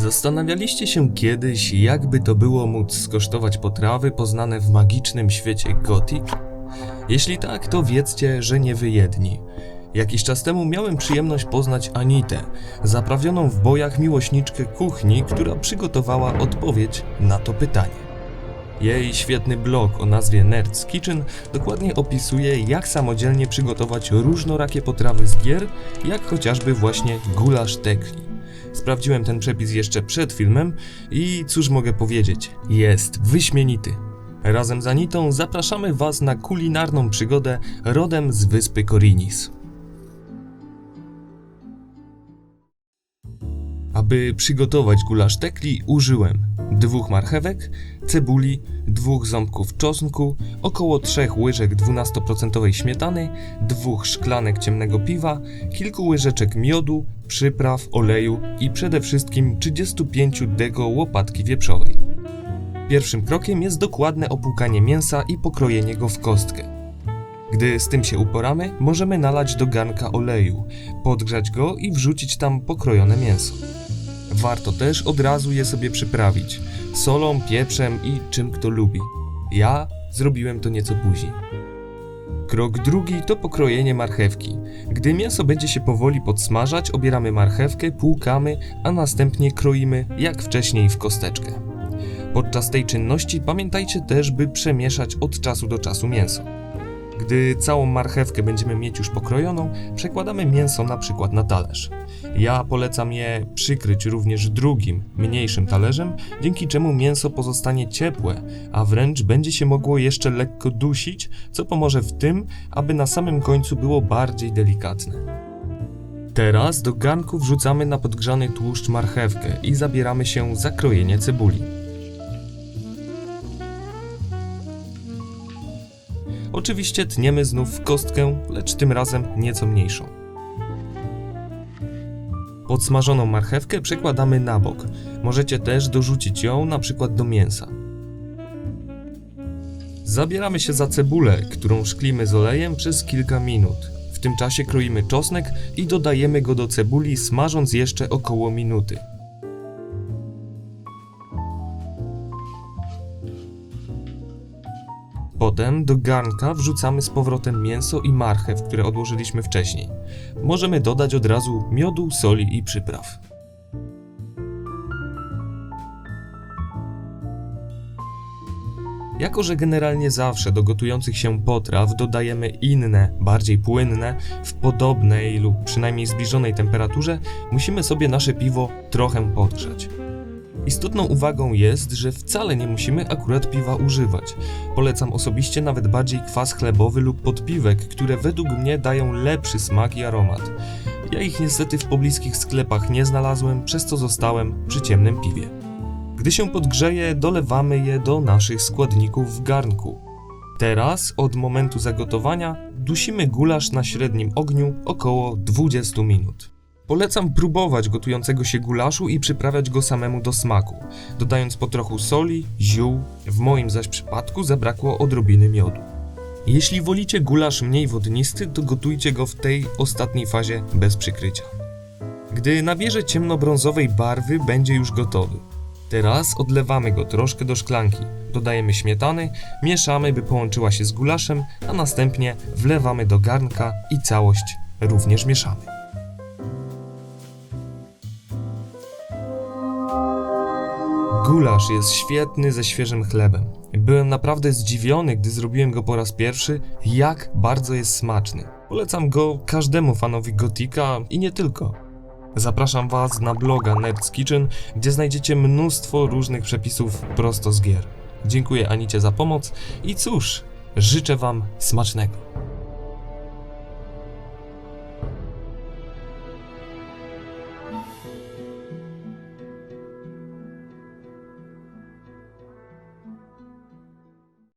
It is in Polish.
Zastanawialiście się kiedyś, jakby to było móc skosztować potrawy poznane w magicznym świecie Gothic? Jeśli tak, to wiedzcie, że nie wy jedni. Jakiś czas temu miałem przyjemność poznać Anitę, zaprawioną w bojach miłośniczkę kuchni, która przygotowała odpowiedź na to pytanie. Jej świetny blog o nazwie Nerd's Kitchen dokładnie opisuje, jak samodzielnie przygotować różnorakie potrawy z gier, jak chociażby właśnie gulasz tekli. Sprawdziłem ten przepis jeszcze przed filmem i cóż mogę powiedzieć, jest wyśmienity. Razem z Anitą zapraszamy Was na kulinarną przygodę rodem z wyspy Korinis. Aby przygotować gulasz tekli użyłem 2 marchewek, cebuli, 2 ząbków czosnku, około 3 łyżek 12% śmietany, 2 szklanek ciemnego piwa, kilku łyżeczek miodu, przypraw, oleju i przede wszystkim 35 dego łopatki wieprzowej. Pierwszym krokiem jest dokładne opłukanie mięsa i pokrojenie go w kostkę. Gdy z tym się uporamy, możemy nalać do garnka oleju, podgrzać go i wrzucić tam pokrojone mięso. Warto też od razu je sobie przyprawić solą, pieprzem i czym kto lubi. Ja zrobiłem to nieco później. Krok drugi to pokrojenie marchewki. Gdy mięso będzie się powoli podsmażać, obieramy marchewkę, płukamy, a następnie kroimy jak wcześniej w kosteczkę. Podczas tej czynności pamiętajcie też, by przemieszać od czasu do czasu mięso. Gdy całą marchewkę będziemy mieć już pokrojoną, przekładamy mięso na przykład na talerz. Ja polecam je przykryć również drugim, mniejszym talerzem, dzięki czemu mięso pozostanie ciepłe, a wręcz będzie się mogło jeszcze lekko dusić, co pomoże w tym, aby na samym końcu było bardziej delikatne. Teraz do garnku wrzucamy na podgrzany tłuszcz marchewkę i zabieramy się za krojenie cebuli. Oczywiście tniemy znów w kostkę, lecz tym razem nieco mniejszą. Podsmażoną marchewkę przekładamy na bok. Możecie też dorzucić ją na przykład do mięsa. Zabieramy się za cebulę, którą szklimy z olejem przez kilka minut. W tym czasie kroimy czosnek i dodajemy go do cebuli, smażąc jeszcze około minuty. Potem do garnka wrzucamy z powrotem mięso i marchew, które odłożyliśmy wcześniej. Możemy dodać od razu miodu, soli i przypraw. Jako że generalnie zawsze do gotujących się potraw dodajemy inne, bardziej płynne, w podobnej lub przynajmniej zbliżonej temperaturze, musimy sobie nasze piwo trochę podgrzać. Istotną uwagą jest, że wcale nie musimy akurat piwa używać. Polecam osobiście nawet bardziej kwas chlebowy lub podpiwek, które według mnie dają lepszy smak i aromat. Ja ich niestety w pobliskich sklepach nie znalazłem, przez co zostałem przy ciemnym piwie. Gdy się podgrzeje, dolewamy je do naszych składników w garnku. Teraz, od momentu zagotowania, dusimy gulasz na średnim ogniu około 20 minut. Polecam próbować gotującego się gulaszu i przyprawiać go samemu do smaku, dodając po trochu soli, ziół, w moim zaś przypadku zabrakło odrobiny miodu. Jeśli wolicie gulasz mniej wodnisty, to gotujcie go w tej ostatniej fazie bez przykrycia. Gdy nabierze ciemnobrązowej barwy, będzie już gotowy. Teraz odlewamy go troszkę do szklanki, dodajemy śmietany, mieszamy, by połączyła się z gulaszem, a następnie wlewamy do garnka i całość również mieszamy. Gulasz jest świetny ze świeżym chlebem. Byłem naprawdę zdziwiony, gdy zrobiłem go po raz pierwszy, jak bardzo jest smaczny. Polecam go każdemu fanowi Gothica i nie tylko. Zapraszam Was na bloga Nerd's Kitchen, gdzie znajdziecie mnóstwo różnych przepisów prosto z gier. Dziękuję Anicie za pomoc i cóż, życzę Wam smacznego.